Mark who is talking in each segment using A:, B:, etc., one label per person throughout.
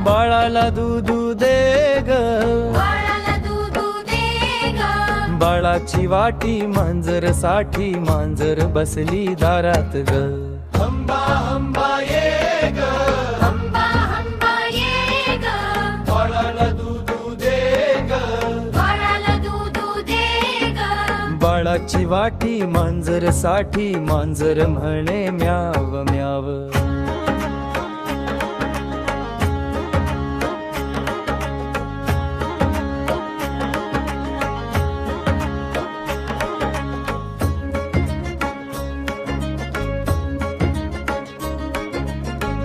A: बाळाला दूध दे ग,
B: बाळाला दूध दे ग.
A: बाळाची वाटी मांजर साठी, मांजर बसली दारात ग. हंबा हंबा ये ग,
B: हंबा हंबा ये ग.
A: बाळाला दूध दे ग,
B: बाळाला दूध दे ग.
A: बाळाची वाटी मांजर साठी, मांजर म्हणे म्याव म्याव.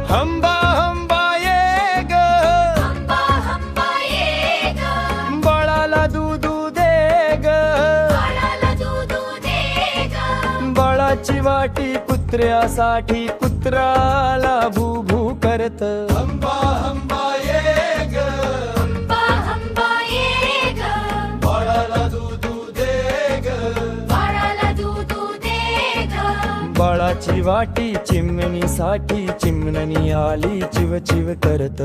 A: हंबा हंबा ये ग,
B: हंबा हंबा ये ग.
A: बाळाला दूध दे ग,
B: बाळाला दूध दे ग.
A: बाळाची वाटी कुत्र्यासाठी, कुत्राला भू भू करत. हंबा हंबा ये ग,
B: हंबा हंबा ये ग.
A: बाळाला दूध दे ग,
B: बाळाला दूध दे ग.
A: बाळाची वाटी चिमणीसाठी, चिमणी आली चिव चिव करत.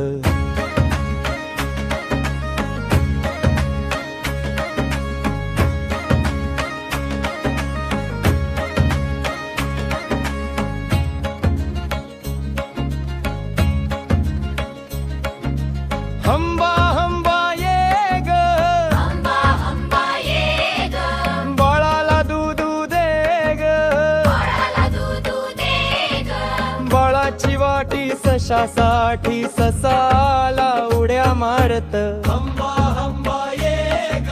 A: हंबा हंबा ये ग,
B: हंबा हंबा ये ग.
A: बाळाला दूध दे ग,
B: बाळाला दूध दे ग.
A: बाळाची वाटी सशासाठी, ससाला उड्या मारत. हंबा हंबा ये ग,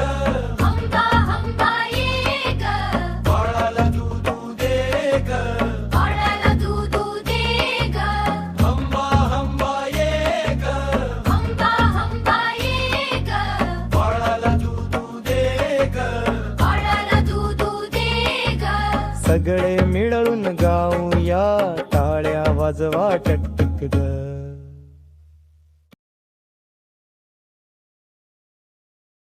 B: हंबा हंबा ये ग.
A: बाळाला दूध दे ग,
B: बाळाला दूध दे ग.
A: हंबा हंबा ये ग,
B: हंबा हंबा ये ग.
A: बाळाला दूध दे ग.
B: बाळाला दूध दे ग.
A: सगळे मिळून गाऊया, टाळ्या वाजवा टकटक ग.